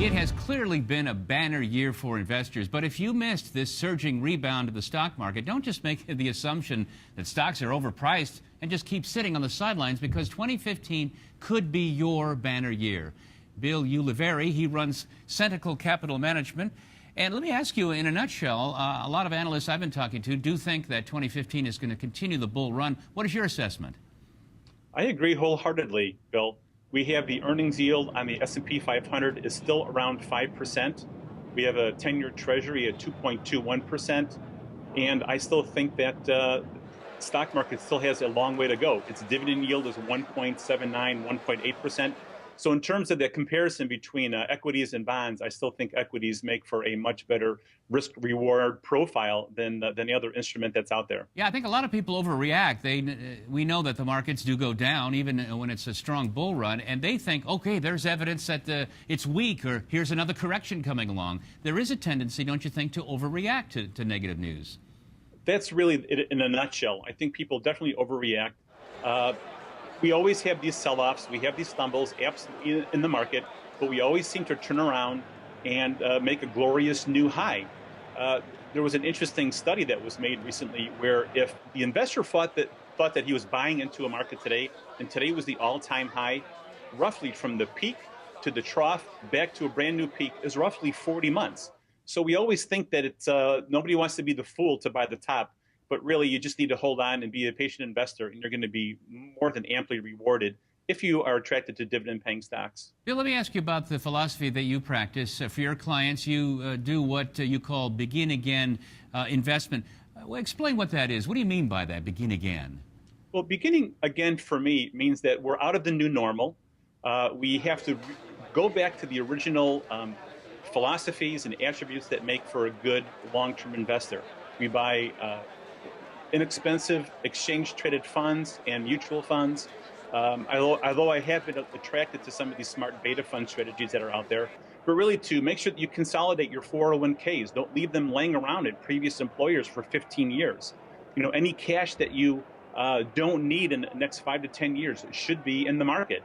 It has clearly been a banner year for investors, but if you missed this surging rebound of the stock market, don't just make the assumption that stocks are overpriced and just keep sitting on the sidelines, because 2015 could be your banner year. Bill Ulivieri, he runs Centacle Capital Management. And let me ask you, in a nutshell, a lot of analysts I've been talking to do think that 2015 is going to continue the bull run. What is your assessment? I agree wholeheartedly, Bill. We have the earnings yield on the S&P 500 is still around 5%. We have a 10-year treasury at 2.21%. And I still think that the stock market still has a long way to go. Its dividend yield is 1.79, 1.8%. So in terms of the comparison between equities and bonds, I still think equities make for a much better risk-reward profile than the other instrument that's out there. Yeah, I think a lot of people overreact. We know that the markets do go down, even when it's a strong bull run, and they think, okay, there's evidence that it's weak, or here's another correction coming along. There is a tendency, don't you think, to overreact to negative news? That's really it in a nutshell. I think people definitely overreact. We always have these sell-offs, we have these stumbles absolutely in the market, but we always seem to turn around and make a glorious new high. There was an interesting study that was made recently where if the investor thought that he was buying into a market today, and today was the all-time high, roughly from the peak to the trough back to a brand new peak is roughly 40 months. So we always think that it's nobody wants to be the fool to buy the top. But really, you just need to hold on and be a patient investor, and you're going to be more than amply rewarded if you are attracted to dividend-paying stocks. Bill, let me ask you about the philosophy that you practice. For your clients, you do what you call begin-again investment. Explain what that is. What do you mean by that, begin again? Well, beginning again for me means that we're out of the new normal. We have to go back to the original philosophies and attributes that make for a good long-term investor. We buy inexpensive exchange-traded funds and mutual funds. Although I have been attracted to some of these smart beta fund strategies that are out there, but really to make sure that you consolidate your 401ks. Don't leave them laying around at previous employers for 15 years. You know, any cash that you don't need in the next 5 to 10 years should be in the market.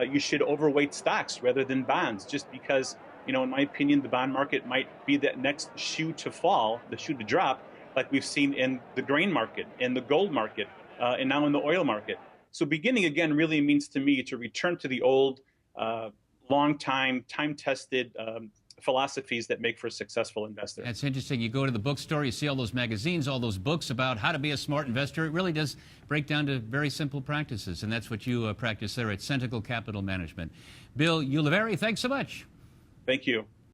You should overweight stocks rather than bonds, just because, you know, in my opinion, the bond market might be that next shoe to fall, the shoe to drop, like we've seen in the grain market, in the gold market, and now in the oil market. So beginning again really means to me to return to the old, time-tested philosophies that make for a successful investor. That's interesting. You go to the bookstore, you see all those magazines, all those books about how to be a smart investor. It really does break down to very simple practices, and that's what you practice there at Centacle Capital Management. Bill Ulivieri, thanks so much. Thank you.